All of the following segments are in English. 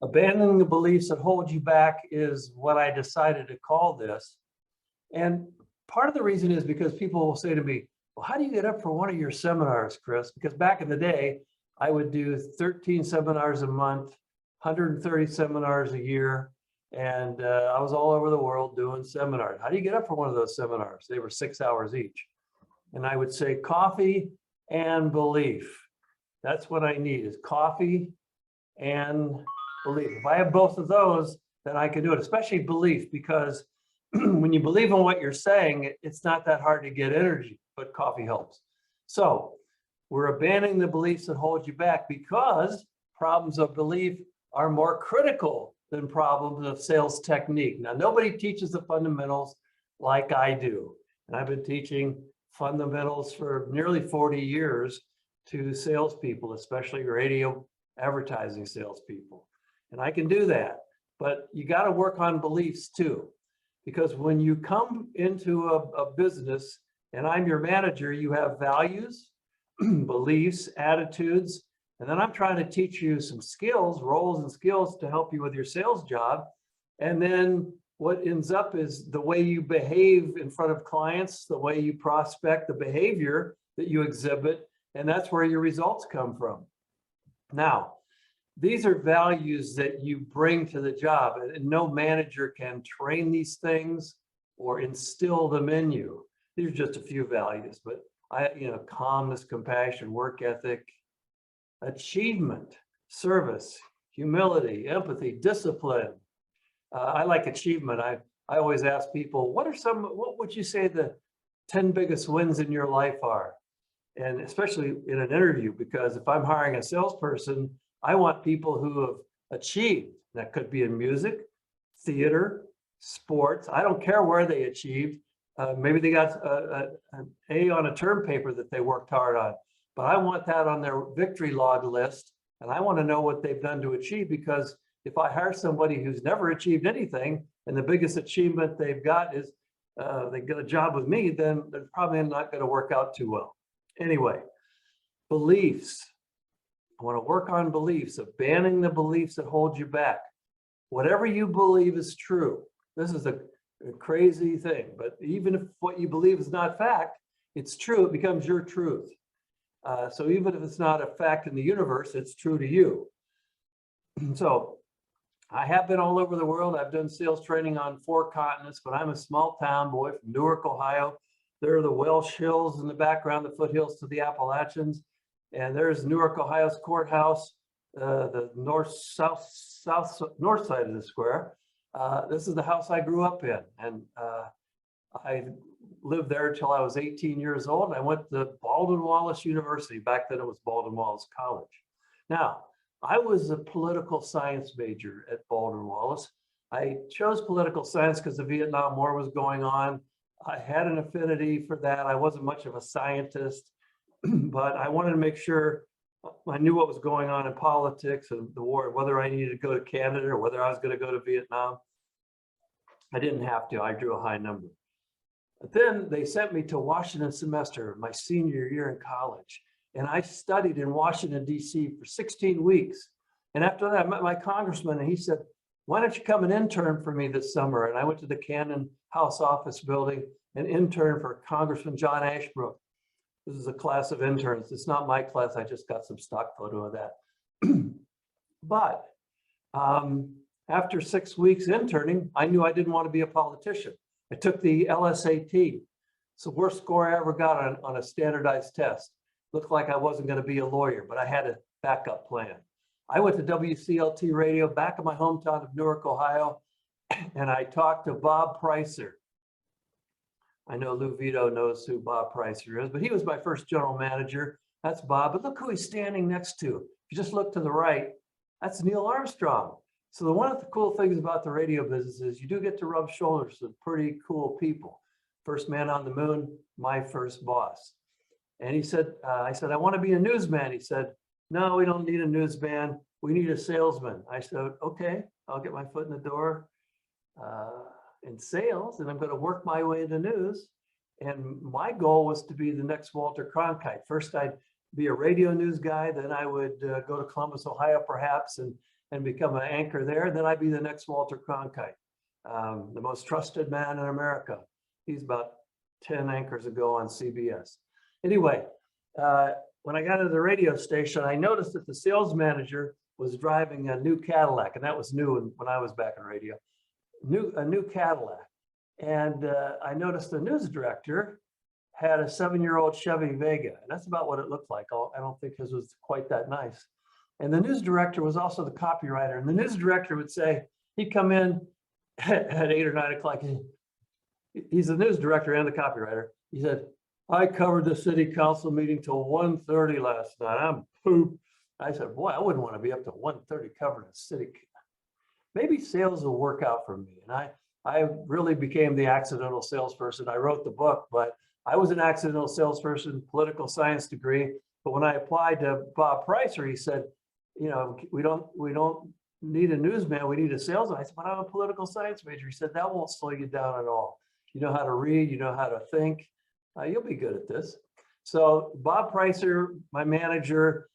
Abandoning the beliefs that hold you back is what I decided to call this. And part of the reason is because people will say to me, well, how do you get up for one of your seminars, Chris? Because back in the day, I would do 13 seminars a month, 130 seminars a year. And I was all over the world doing seminars. How do you get up for one of those seminars? They were 6 hours each. And I would say coffee and belief. That's what I need, is coffee and belief. If I have both of those, then I can do it, especially belief, because when you believe in what you're saying, it's not that hard to get energy, but coffee helps. So we're abandoning the beliefs that hold you back because problems of belief are more critical than problems of sales technique. Now, nobody teaches the fundamentals like I do. And I've been teaching fundamentals for nearly 40 years to salespeople, especially radio advertising salespeople. And I can do that, but you got to work on beliefs too. Because when you come into a business and I'm your manager, you have values, beliefs, attitudes, and then I'm trying to teach you some skills, roles and skills to help you with your sales job. And then what ends up is the way you behave in front of clients, the way you prospect, the behavior that you exhibit, and that's where your results come from. Now, these are values that you bring to the job, and no manager can train these things or instill them in you. These are just a few values, but calmness, compassion, work ethic, achievement, service, humility, empathy, discipline. I like achievement. I always ask people, what would you say the 10 biggest wins in your life are? And especially in an interview, because if I'm hiring a salesperson, I want people who have achieved. That could be in music, theater, sports. I don't care where they achieved. Maybe they got an A on a term paper that they worked hard on, but I want that on their victory log list. And I want to know what they've done to achieve, because if I hire somebody who's never achieved anything and the biggest achievement they've got is they get a job with me, then they're probably not going to work out too well. Anyway, beliefs. I want to work on beliefs, abandoning the beliefs that hold you back. Whatever you believe is true. This is a crazy thing, but even if what you believe is not fact, it's true, it becomes your truth. So even if it's not a fact in the universe, it's true to you. So I have been all over the world. I've done sales training on 4 continents, but I'm a small town boy from Newark, Ohio. There are the Welsh Hills in the background, the foothills to the Appalachians. And there's Newark, Ohio's courthouse, the north side of the square. This is the house I grew up in. And I lived there until I was 18 years old. And I went to Baldwin Wallace University. Back then it was Baldwin Wallace College. Now, I was a political science major at Baldwin Wallace. I chose political science because the Vietnam War was going on. I had an affinity for that. I wasn't much of a scientist, but I wanted to make sure I knew what was going on in politics and the war, whether I needed to go to Canada or whether I was going to go to Vietnam. I didn't have to. I drew a high number. But then they sent me to Washington semester, my senior year in college. And I studied in Washington, D.C. for 16 weeks. And after that, I met my congressman, and he said, why don't you come and intern for me this summer? And I went to the Cannon House Office building and interned for Congressman John Ashbrook. This is a class of interns. It's not my class. I just got some stock photo of that. But after 6 weeks interning, I knew I didn't want to be a politician. I took the LSAT. It's the worst score I ever got on a standardized test. Looked like I wasn't going to be a lawyer, but I had a backup plan. I went to WCLT radio back in my hometown of Newark, Ohio, and I talked to Bob Pricer. I know Lou Vito knows who Bob Pricer is, but he was my first general manager. That's Bob, but look who he's standing next to. If you just look to the right, that's Neil Armstrong. So one of the cool things about the radio business is you do get to rub shoulders with pretty cool people. First man on the moon, my first boss. And he said, I said, I want to be a newsman. He said, no, we don't need a newsman. We need a salesman. I said, okay, I'll get my foot in the door in sales, and I'm going to work my way into news. And my goal was to be the next Walter Cronkite. First, I'd be a radio news guy. Then I would go to Columbus, Ohio, perhaps, and and become an anchor there, then I'd be the next Walter Cronkite, the most trusted man in America. He's about 10 anchors ago on CBS. Anyway, when I got to the radio station, I noticed that the sales manager was driving a new Cadillac, and that was new when I was back in radio, a new Cadillac. And I noticed the news director had a 7-year-old Chevy Vega, and that's about what it looked like. I don't think his was quite that nice. And the news director was also the copywriter, and the news director would say, he'd come in at 8 or 9 o'clock. He's the news director and the copywriter. He said, I covered the city council meeting till 1:30 last night. I'm pooped. I said, boy, I wouldn't want to be up to 1:30 covering a city. Maybe sales will work out for me. And I really became the accidental salesperson. I wrote the book, but I was an accidental salesperson, political science degree. But when I applied to Bob Pricer, he said, you know, we don't need a newsman, we need a salesman. I said, but I'm a political science major. He said, that won't slow you down at all. You know how to read, you know how to think. You'll be good at this. So Bob Pricer, my manager,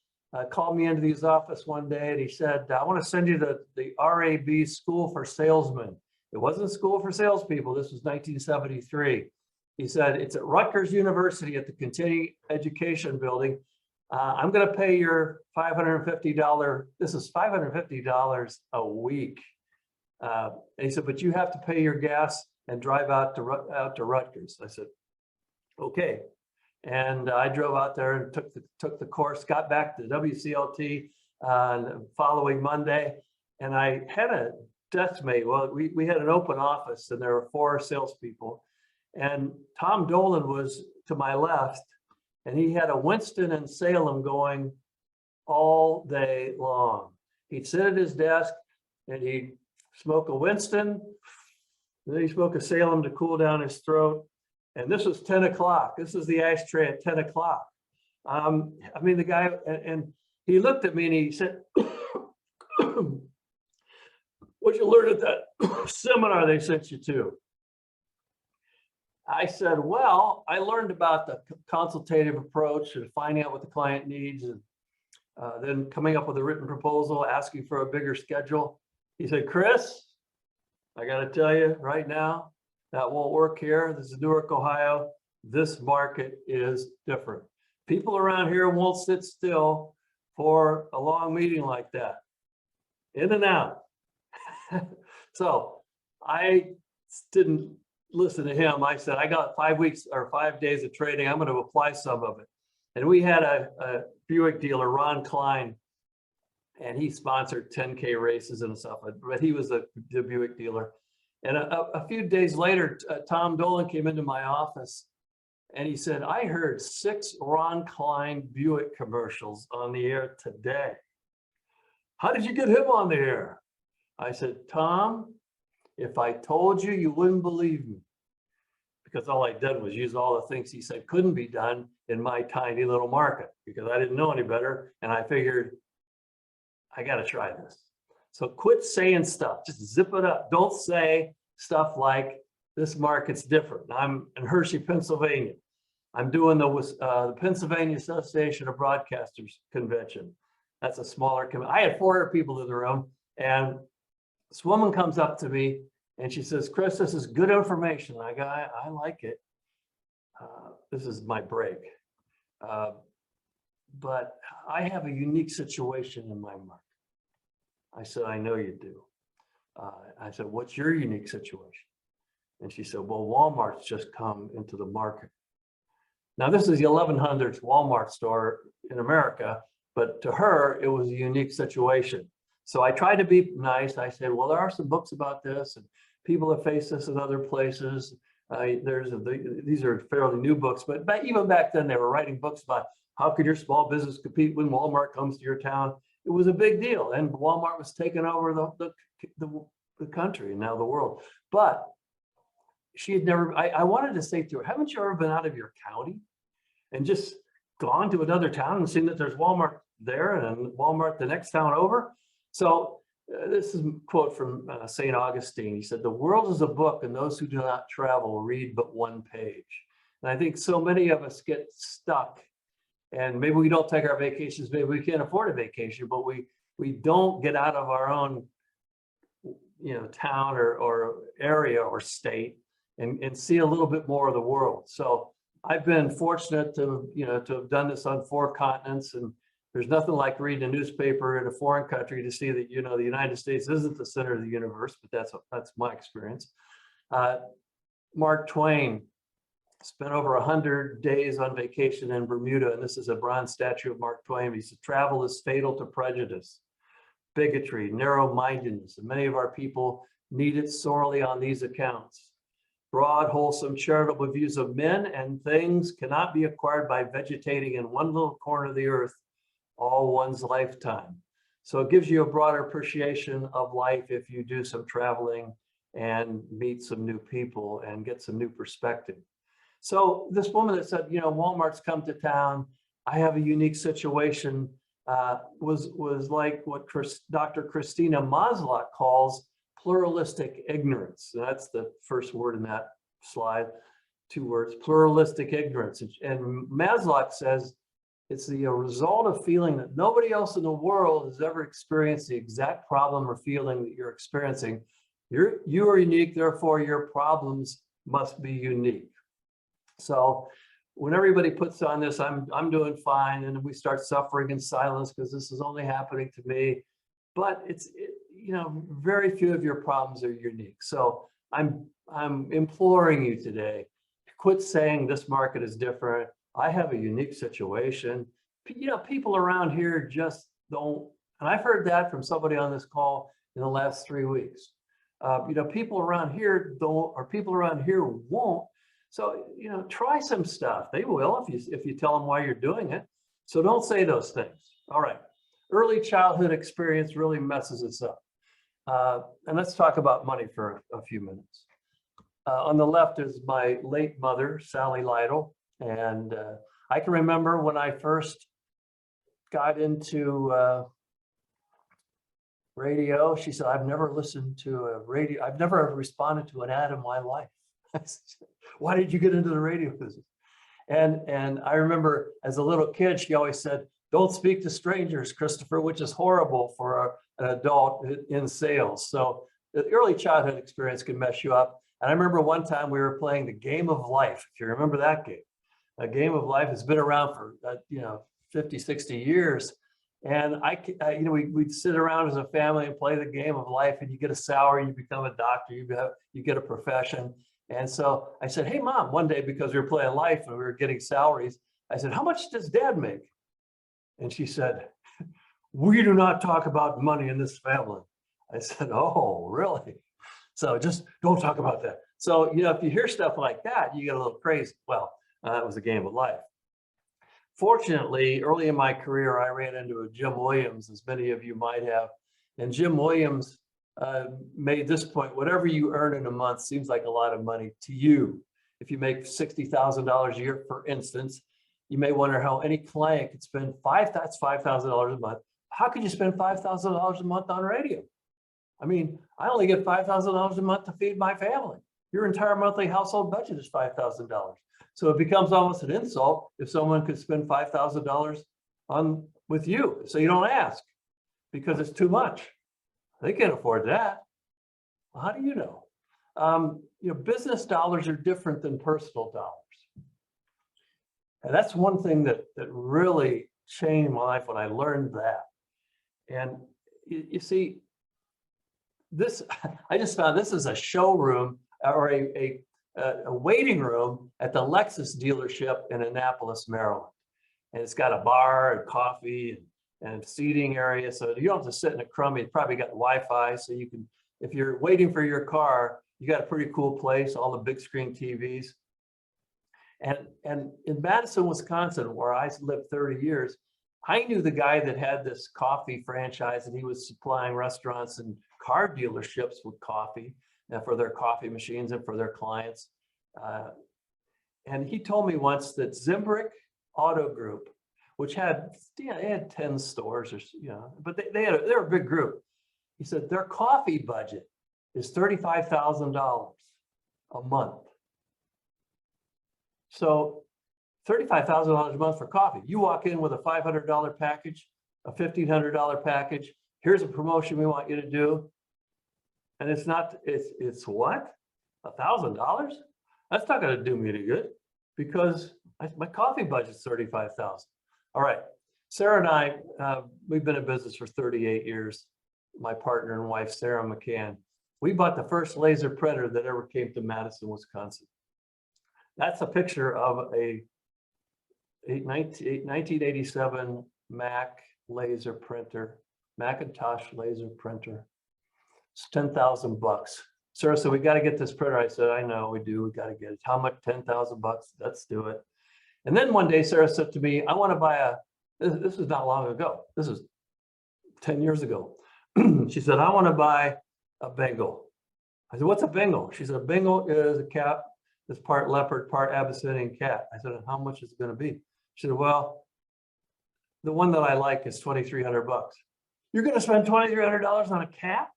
called me into his office one day and he said, I want to send you the RAB School for Salesmen. It wasn't School for Salespeople. This was 1973. He said, it's at Rutgers University at the Continuing Education Building. I'm going to pay your $550. This is $550 a week. And he said, but you have to pay your gas and drive out to Rutgers. I said, okay. And I drove out there and took the course, got back to WCLT the following Monday. And I had a desk mate. Well, we had an open office and there were 4 salespeople. And Tom Dolan was to my left, and he had a Winston and Salem going all day long. He'd sit at his desk and he'd smoke a Winston, then he'd smoke a Salem to cool down his throat. And this was 10 o'clock. This is the ashtray at 10 o'clock. I mean, the guy, and he looked at me and he said, what'd you learn at that seminar they sent you to? I said, well, I learned about the consultative approach and finding out what the client needs and then coming up with a written proposal, asking for a bigger schedule. He said, Chris, I got to tell you right now, that won't work here. This is Newark, Ohio. This market is different. People around here won't sit still for a long meeting like that. In and out. So I didn't listen to him. I said, I got 5 weeks or 5 days of training. I'm going to apply some of it. And we had a Buick dealer, Ron Klein, and he sponsored 10K races and stuff, but he was the Buick dealer. And a few days later, Tom Dolan came into my office and he said, I heard 6 Ron Klein Buick commercials on the air today. How did you get him on the air? I said, Tom, if I told you, you wouldn't believe me. Because all I did was use all the things he said couldn't be done in my tiny little market because I didn't know any better. And I figured, I got to try this. So quit saying stuff, just zip it up. Don't say stuff like this market's different. I'm in Hershey, Pennsylvania. I'm doing the Pennsylvania Association of Broadcasters convention. That's a smaller convention. I had 400 people in the room and this woman comes up to me and she says, Chris, this is good information. I go, I like it. This is my break. But I have a unique situation in my market. I said, I know you do. I said, what's your unique situation? And she said, well, Walmart's just come into the market. Now, this is the 1100th Walmart store in America, but to her, it was a unique situation. So I tried to be nice. I said, well, there are some books about this, and people have faced this in other places. These are fairly new books, but even back then, they were writing books about how could your small business compete when Walmart comes to your town. It was a big deal, and Walmart was taking over the country and now the world. But she had never, I wanted to say to her, haven't you ever been out of your county and just gone to another town and seen that there's Walmart there and Walmart the next town over? So this is a quote from St. Augustine. He said, the world is a book and those who do not travel read but one page. And I think so many of us get stuck and maybe we don't take our vacations, maybe we can't afford a vacation, but we we don't get out of our own, town or area or state and see a little bit more of the world. So I've been fortunate to, to have done this on 4 continents, and there's nothing like reading a newspaper in a foreign country to see that, the United States isn't the center of the universe, but that's my experience. Mark Twain spent over 100 days on vacation in Bermuda, and this is a bronze statue of Mark Twain. He said, travel is fatal to prejudice, bigotry, narrow-mindedness, and many of our people need it sorely on these accounts. Broad, wholesome, charitable views of men and things cannot be acquired by vegetating in one little corner of the earth all one's lifetime. So it gives you a broader appreciation of life if you do some traveling and meet some new people and get some new perspective. So this woman that said, Walmart's come to town, I have a unique situation, was like what Dr. Christina Maslach calls pluralistic ignorance. That's the first word in that slide, 2 words, pluralistic ignorance. And Maslach says it's the result of feeling that nobody else in the world has ever experienced the exact problem or feeling that you're experiencing. You are unique, therefore your problems must be unique. So when everybody puts on this, I'm doing fine, and we start suffering in silence because this is only happening to me. But very few of your problems are unique. So I'm imploring you today, quit saying this market is different. I have a unique situation. People around here just don't, and I've heard that from somebody on this call in the last 3 weeks. People around here don't, or people around here won't. So, try some stuff. They will if you tell them why you're doing it. So don't say those things. All right. Early childhood experience really messes us up. And let's talk about money for a few minutes. On the left is my late mother, Sally Lytle. And I can remember when I first got into radio, she said, I've never listened to a radio. I've never responded to an ad in my life. Why did you get into the radio business? And I remember as a little kid, she always said, don't speak to strangers, Christopher, which is horrible for an adult in sales. So the early childhood experience can mess you up. And I remember one time we were playing the game of life. If you remember that game, a game of life has been around for 50, 60 years. And we'd sit around as a family and play the game of life, and you get a salary, you become a doctor, you get a profession. And so I said, hey, Mom, one day, because we were playing life and we were getting salaries, I said, how much does Dad make? And she said, we do not talk about money in this family. I said, oh, really? So just don't talk about that. So, if you hear stuff like that, you get a little crazy. Well, that was a game of life. Fortunately, early in my career, I ran into a Jim Williams, as many of you might have. And Jim Williams made this point: whatever you earn in a month seems like a lot of money to you. If you make $60,000 a year, for instance, you may wonder how any client could spend that's $5,000 a month. How could you spend $5,000 a month on radio? I mean, I only get $5,000 a month to feed my family. Your entire monthly household budget is $5,000. So it becomes almost an insult if someone could spend $5,000 with you. So you don't ask because it's too much. They can't afford that. Well, how do you know? Business dollars are different than personal dollars. And that's one thing that really changed my life when I learned that. And you see, I just found this is a showroom or a waiting room at the Lexus dealership in Annapolis, Maryland. And it's got a bar and coffee and seating area. So you don't have to sit in a crummy, it's probably got Wi-Fi. So you can, if you're waiting for your car, you got a pretty cool place, all the big screen TVs. And in Madison, Wisconsin, where I lived 30 years, I knew the guy that had this coffee franchise, and he was supplying restaurants and car dealerships with coffee for their coffee machines and for their clients. And he told me once that Zimbrick Auto Group, which had, they had 10 stores, or but they're a big group. He said their coffee budget is $35,000 a month. So $35,000 a month for coffee. You walk in with a $500 package, a $1,500 package, here's a promotion we want you to do. And it's not, it's what? $1,000? That's not going to do me any good because my coffee budget's $35,000. All right. Sarah and I, we've been in business for 38 years. My partner and wife, Sarah McCann, we bought the first laser printer that ever came to Madison, Wisconsin. That's a picture of a 1987 Mac laser printer, Macintosh laser printer. It's $10,000. Sarah said, we got to get this printer. I said, I know we do. We got to get it. How much? $10,000. Let's do it. And then one day, Sarah said to me, I want to buy this is not long ago. This is 10 years ago. She said, I want to buy a Bengal. I said, what's a Bengal? She said, a Bengal is a cat that's part leopard, part Abyssinian cat. I said, how much is it going to be? She said, well, the one that I like is $2,300. You're going to spend $2,300 on a cat?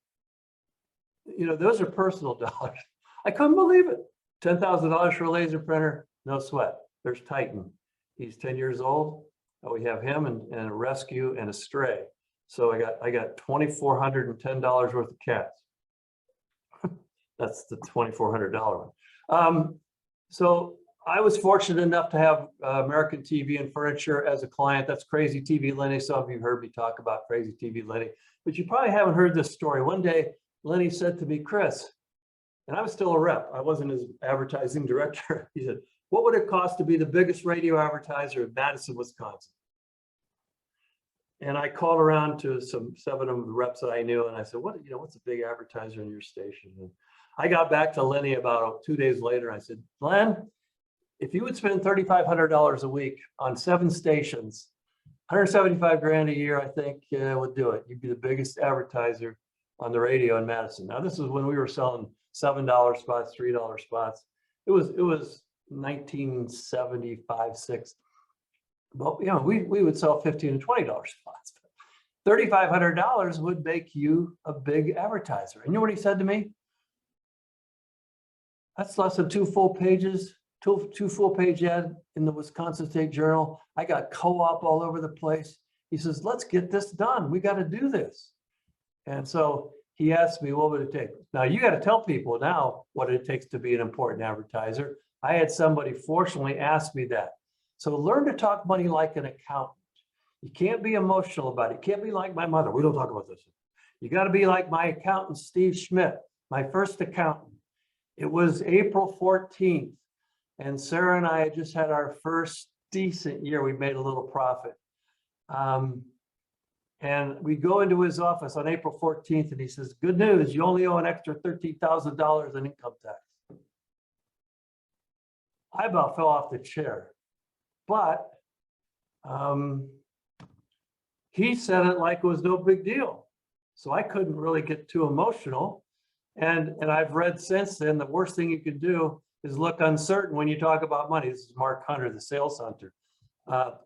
You know, those are personal dollars. I couldn't believe it. $10,000 for a laser printer, no sweat. There's Titan. He's 10 years old. We have him and a rescue and a stray. So I got $2,410 worth of cats. That's the $2,400 one. So I was fortunate enough to have American TV and Furniture as a client. That's Crazy TV Lenny. Some of you heard me talk about Crazy TV Lenny, but you probably haven't heard this story. One day, Lenny said to me, Chris, and I was still a rep. I wasn't his advertising director. He said, what would it cost to be the biggest radio advertiser in Madison, Wisconsin? And I called around to 7 of the reps that I knew, and I said, what's a big advertiser in your station? And I got back to Lenny about 2 days later. I said, Len, if you would spend $3,500 a week on 7 stations, 175 grand a year, I think would do it. You'd be the biggest advertiser on the radio in Madison. Now, this is when we were selling $7 spots, $3 spots. It was 1975, 6. But we would sell $15 and $20 spots. $3,500 would make you a big advertiser. And you know what he said to me? That's less than 2 full pages, two full page ad in the Wisconsin State Journal. I got co-op all over the place. He says, let's get this done. We got to do this. And so he asked me, what would it take? Now you got to tell people now what it takes to be an important advertiser. I had somebody fortunately ask me that. So learn to talk money like an accountant. You can't be emotional about it. You can't be like my mother. We don't talk about this. You got to be like my accountant, Steve Schmidt, my first accountant. It was April 14th. And Sarah and I had just had our first decent year. We made a little profit. And we go into his office on April 14th and he says, good news, you only owe an extra $13,000 in income tax. I about fell off the chair, but he said it like it was no big deal. So I couldn't really get too emotional. And I've read since then, the worst thing you can do is look uncertain when you talk about money. This is Mark Hunter, the sales hunter.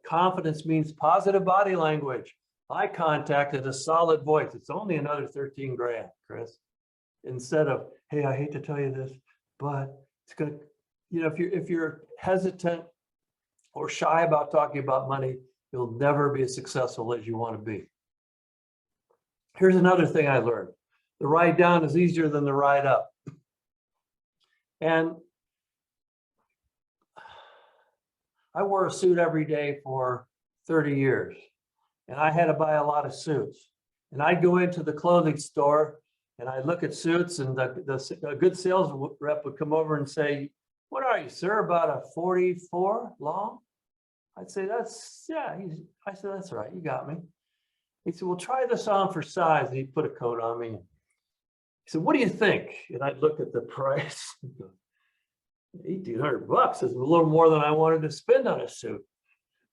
Confidence means positive body language, eye contact, and a solid voice. It's only another 13 grand, Chris. Instead of, hey, I hate to tell you this, but it's gonna, if you're hesitant or shy about talking about money, you'll never be as successful as you want to be. Here's another thing I learned. The ride down is easier than the ride up. And I wore a suit every day for 30 years. And I had to buy a lot of suits. And I'd go into the clothing store and I'd look at suits, and a good sales rep would come over and say, what are you, sir, about a 44 long? I'd say, I said, that's right, you got me. He said, well, try this on for size. And he'd put a coat on me. He said, what do you think? And I'd look at the price. $1,800 is a little more than I wanted to spend on a suit.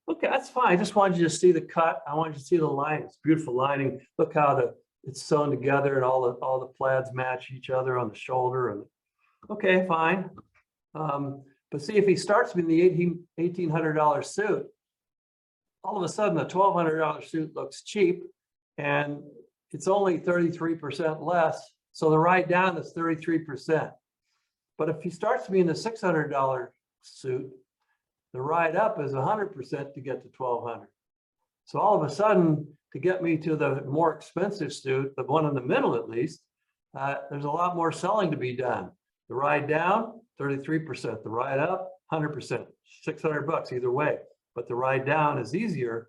Okay, that's fine. I just wanted you to see the cut. I wanted you to see the lining. It's beautiful lining. Look how it's sewn together and all the plaids match each other on the shoulder. And okay, fine. But see, if he starts with the $1,800 suit, all of a sudden the $1,200 suit looks cheap, and it's only 33% less. So the ride down is 33%. But if he starts me in the $600 suit, the ride up is 100% to get to $1,200. So all of a sudden, to get me to the more expensive suit, the one in the middle at least, there's a lot more selling to be done. The ride down, 33%. The ride up, 100%. $600 either way. But the ride down is easier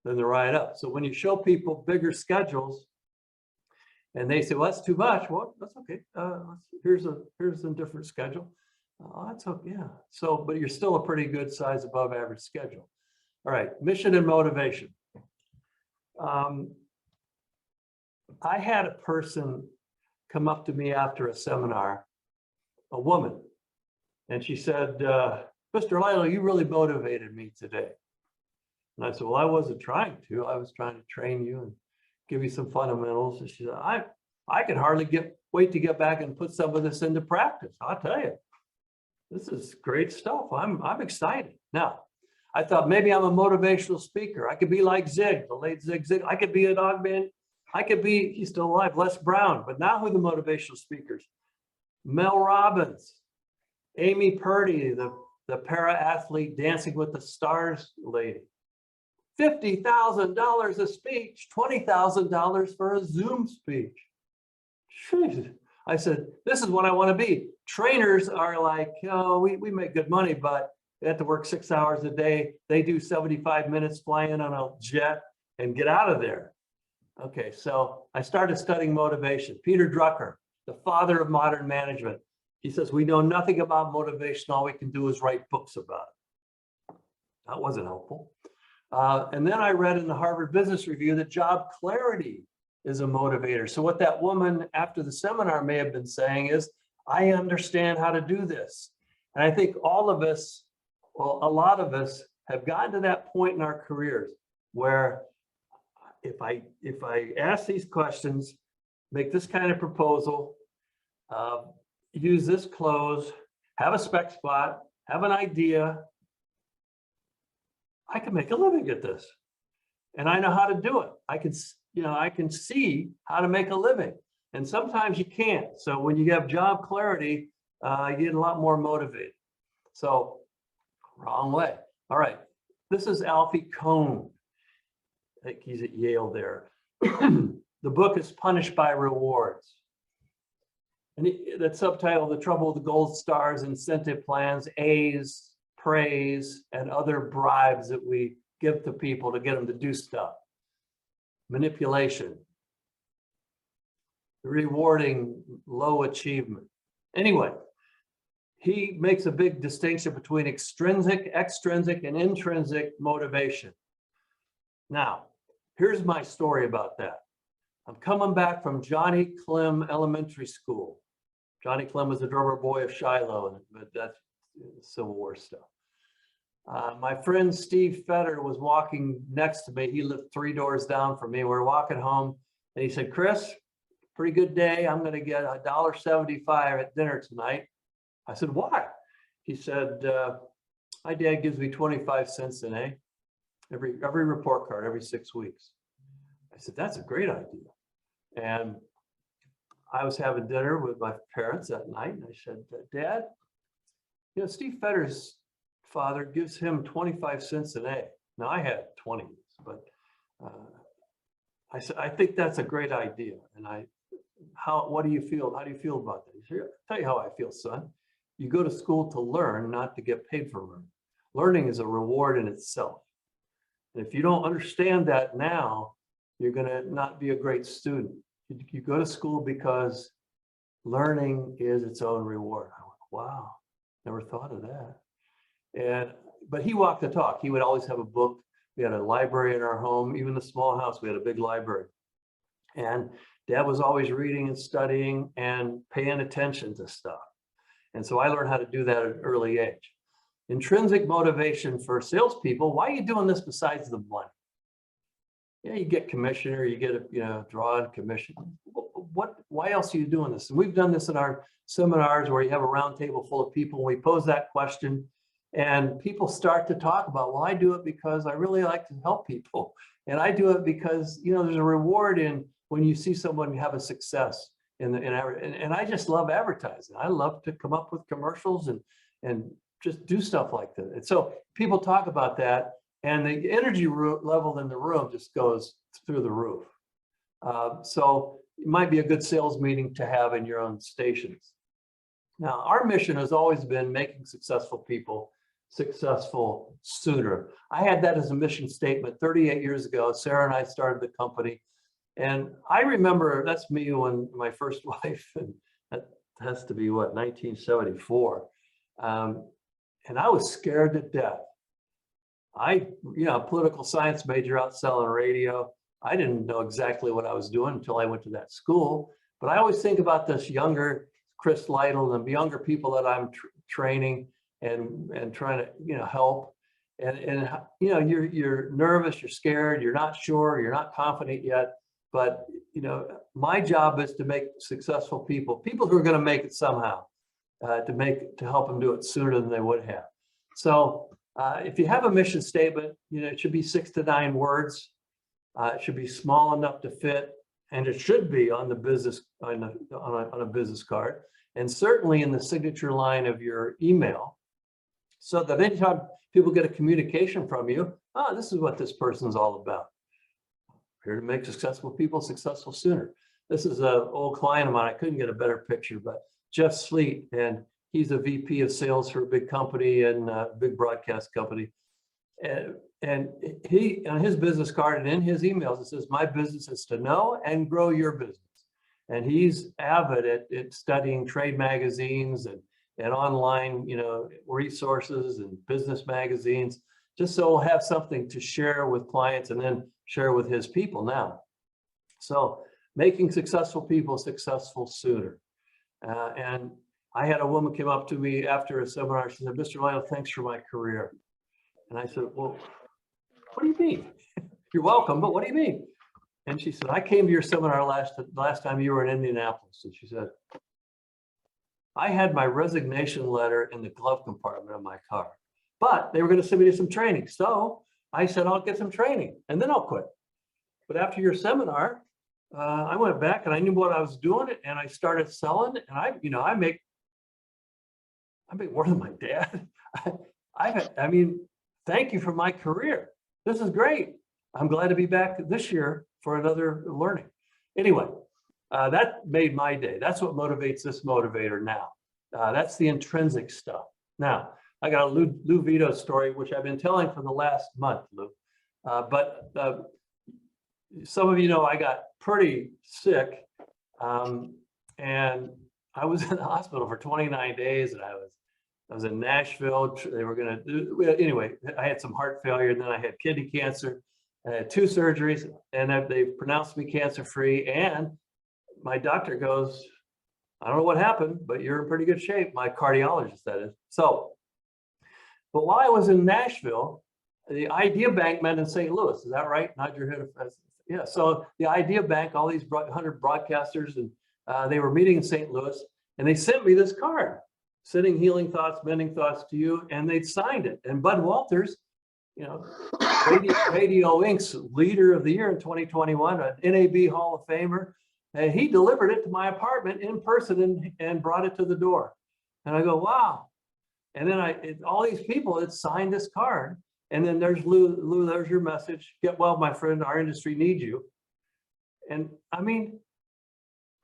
than the ride up. So when you show people bigger schedules, and they say, well, that's too much. Well, that's okay. Here's a different schedule. Oh, that's okay. Yeah. So, but you're still a pretty good size above average schedule. All right. Mission and motivation. I had a person come up to me after a seminar, a woman, and she said, Mr. Lytle, you really motivated me today. And I said, well, I wasn't trying to. I was trying to train you and give you some fundamentals. And she said, I can hardly wait to get back and put some of this into practice. I'll tell you, this is great stuff. I'm excited. Now, I thought maybe I'm a motivational speaker. I could be like Zig, the late Zig Zig. I could be a dog man. I could be, he's still alive, Les Brown. But now who are the motivational speakers? Mel Robbins, Amy Purdy, the para-athlete Dancing with the Stars lady. $50,000 a speech, $20,000 for a Zoom speech. Jeez. I said, this is what I want to be. Trainers are like, oh, we make good money, but they have to work 6 hours a day. They do 75 minutes flying on a jet and get out of there. Okay, so I started studying motivation. Peter Drucker, the father of modern management. He says, we know nothing about motivation. All we can do is write books about it. That wasn't helpful. And then I read in the Harvard Business Review that job clarity is a motivator. So what that woman after the seminar may have been saying is, I understand how to do this. And I think all of us, well, a lot of us have gotten to that point in our careers where if I ask these questions, make this kind of proposal, use this close, have a spec spot, have an idea, I can make a living at this. And I know how to do it. I can see how to make a living. And sometimes you can't. So when you have job clarity, you get a lot more motivated. So wrong way. All right. This is Alfie Kohn. I think he's at Yale there. The book is Punished by Rewards. And that subtitle, The Trouble with the Gold Stars, Incentive Plans, A's, Praise, and other bribes that we give to people to get them to do stuff. Manipulation. Rewarding low achievement. Anyway, he makes a big distinction between extrinsic, and intrinsic motivation. Now, here's my story about that. I'm coming back from Johnny Clem Elementary School. Johnny Clem was the drummer boy of Shiloh, but that's Civil War stuff. My friend Steve Fetter was walking next to me. He lived 3 doors down from me. We were walking home, and he said, Chris, pretty good day. I'm going to get $1.75 at dinner tonight. I said, why? He said, my dad gives me 25 cents an A, every report card, every 6 weeks. I said, that's a great idea. And I was having dinner with my parents that night, and I said, Dad, Steve Fetter's father gives him 25 cents an A. Now I had 20, but I said, I think that's a great idea. And what do you feel? How do you feel about that? He said, I'll tell you how I feel, son. You go to school to learn, not to get paid for learning. Learning is a reward in itself. And if you don't understand that now, you're going to not be a great student. You go to school because learning is its own reward. I went, wow, never thought of that. But he walked the talk. He would always have a book. We had a library in our home, even the small house, we had a big library. And Dad was always reading and studying and paying attention to stuff. And so I learned how to do that at an early age. Intrinsic motivation for salespeople. Why are you doing this besides the money? Yeah, you get commission, or you get a draw on commission. Why else are you doing this? And we've done this in our seminars where you have a round table full of people. And we pose that question, and people start to talk about, well, I do it because I really like to help people. And I do it because, there's a reward in when you see someone have a success. And I just love advertising. I love to come up with commercials and just do stuff like that. And so people talk about that. and the energy level in the room just goes through the roof. So it might be a good sales meeting to have in your own stations. Now, our mission has always been making successful people successful sooner. I had that as a mission statement 38 years ago. Sarah and I started the company. And I remember, that's me when my first wife, and that has to be what, 1974. And I was scared to death. Political science major out selling radio. I didn't know exactly what I was doing until I went to that school. But I always think about this younger Chris Lytle and the younger people that I'm training and trying to help. And you're nervous, you're scared, you're not sure, you're not confident yet. But my job is to make successful people who are going to make it somehow, to help them do it sooner than they would have. So if you have a mission statement, it should be 6 to 9 words. It should be small enough to fit, and it should be on the business on a business card, and certainly in the signature line of your email, so that anytime people get a communication from you, this is what this person's all about. Here to make successful people successful sooner. This is an old client of mine. I couldn't get a better picture, but Jeff Sleet, and he's a VP of sales for a big company and a big broadcast company. And he, on his business card and in his emails, it says, my business is to know and grow your business. And he's avid at studying trade magazines and online, resources and business magazines, just so he'll have something to share with clients and then share with his people now. So making successful people successful sooner. And I had a woman come up to me after a seminar. She said, Mr. Lytle, thanks for my career. And I said, well, what do you mean? You're welcome, but what do you mean? And she said, I came to your seminar last time you were in Indianapolis. And she said, I had my resignation letter in the glove compartment of my car, but they were going to send me to some training. So I said, I'll get some training and then I'll quit. But after your seminar, I went back and I knew what I was doing, and I started selling, and I make more than my dad. Thank you for my career. This is great. I'm glad to be back this year for another learning. Anyway, that made my day. That's what motivates this motivator now. That's the intrinsic stuff. Now, I got a Lou Vito story, which I've been telling for the last month, Lou. But some of you know I got pretty sick, and I was in the hospital for 29 days, and I was in Nashville. They were going to do, anyway, I had some heart failure, and then I had kidney cancer. I had 2 surgeries, and they pronounced me cancer-free. And my doctor goes, I don't know what happened, but you're in pretty good shape. My cardiologist, that is. So, but while I was in Nashville, the Idea Bank met in St. Louis. Is that right? Nod your head. Yeah. So the Idea Bank, all these 100 broadcasters, and they were meeting in St. Louis, and they sent me this card, sending healing thoughts, mending thoughts to you, and they'd signed it. And Bud Walters, Radio Inc.'s Leader of the Year in 2021, an NAB Hall of Famer, and he delivered it to my apartment in person and brought it to the door. And I go, wow. And then all these people had signed this card. And then there's Lou, there's your message. Get well, my friend, our industry needs you. And I mean,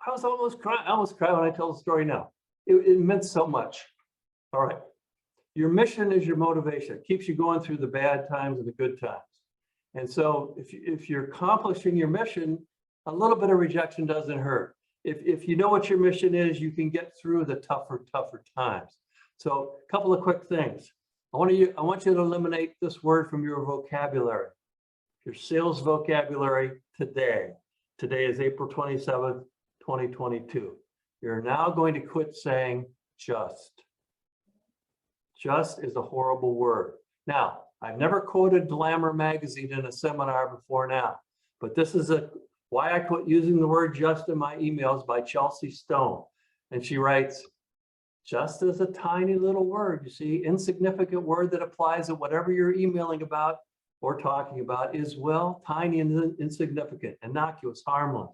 I almost cry when I tell the story now. It meant so much. All right. Your mission is your motivation. It keeps you going through the bad times and the good times. And so if you're accomplishing your mission, a little bit of rejection doesn't hurt. If you know what your mission is, you can get through the tougher times. So a couple of quick things. I want you to eliminate this word from your vocabulary, your sales vocabulary today. Today is April 27th, 2022. You're now going to quit saying just. Just is a horrible word. Now, I've never quoted Glamour magazine in a seminar before now, but this is why I quit using the word just in my emails by Chelsea Stone. And she writes, just is a tiny little word, you see, insignificant word that applies to whatever you're emailing about or talking about is, well, tiny and insignificant, innocuous, harmless.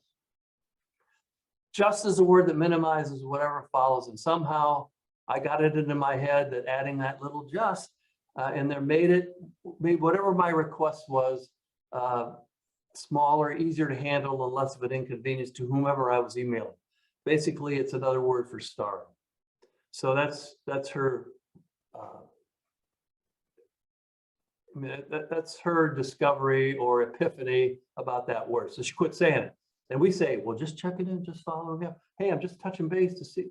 Just is a word that minimizes whatever follows, and somehow I got it into my head that adding that little just and they made whatever my request was smaller, easier to handle, and less of an inconvenience to whomever I was emailing. Basically, it's another word for star. So that's her. That's her discovery or epiphany about that word. So she quit saying it. And we say, well, just checking in, just following up. Hey, I'm just touching base to see.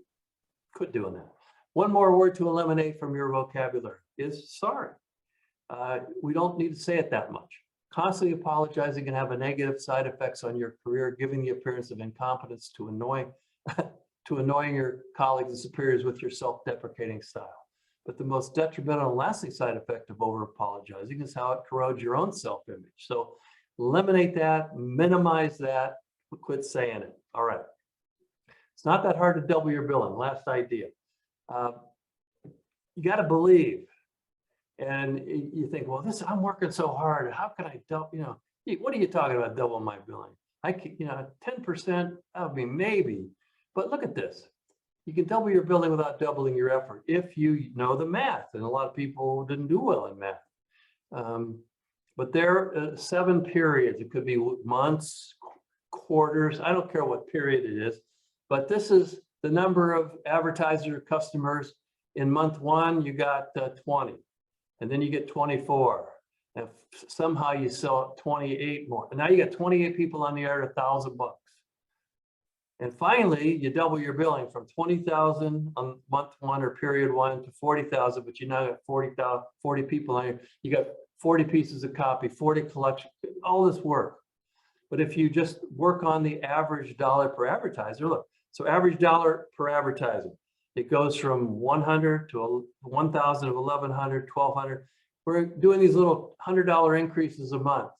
Quit doing that. One more word to eliminate from your vocabulary is sorry. We don't need to say it that much. Constantly apologizing can have a negative side effects on your career, giving the appearance of incompetence to annoying your colleagues and superiors with your self-deprecating style. But the most detrimental and lasting side effect of over-apologizing is how it corrodes your own self-image. So eliminate that, minimize that, quit saying it. All right. It's not that hard to double your billing. Last idea. You got to believe. And you think, well, I'm working so hard. How can I double, what are you talking about double my billing? 10%, that would be maybe. But look at this. You can double your billing without doubling your effort if you know the math. And a lot of people didn't do well in math. But there are 7 periods. It could be months, quarters. I don't care what period it is. But this is the number of advertisers or customers. In month 1, you got 20. And then you get 24. And somehow you sell 28 more. And now you got 28 people on the air at $1,000 bucks. And finally, you double your billing from 20,000 on month 1 or period 1 to 40,000, but you now got 40 people on here. You got 40 pieces of copy, 40 collection, all this work. But if you just work on the average dollar per advertiser, look, so average dollar per advertiser, it goes from 100 to 1,000 of 1,100, 1,200. We're doing these little $100 increases a month.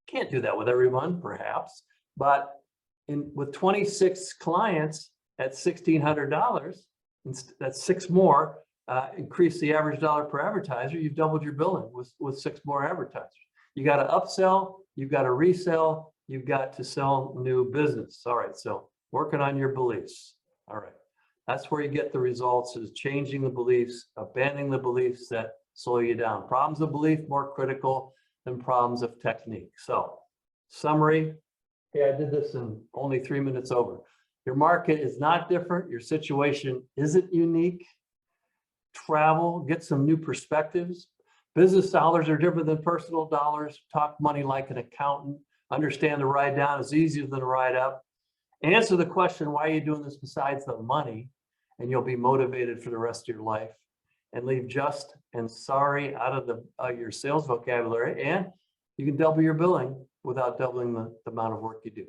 Can't do that with everyone, perhaps, but with 26 clients at $1,600, that's 6 more, increase the average dollar per advertiser, you've doubled your billing with 6 more advertisers. You got to upsell, you've got to resell, you've got to sell new business. All right, so working on your beliefs. All right, that's where you get the results, is changing the beliefs, abandoning the beliefs that slow you down. Problems of belief more critical than problems of technique. So summary. Hey, I did this in only 3 minutes over. Your market is not different. Your situation isn't unique. Travel, get some new perspectives. Business dollars are different than personal dollars. Talk money like an accountant. Understand the ride down is easier than the ride up. Answer the question, why are you doing this besides the money? And you'll be motivated for the rest of your life. And leave just and sorry out of your sales vocabulary. And you can double your billing without doubling the amount of work you do.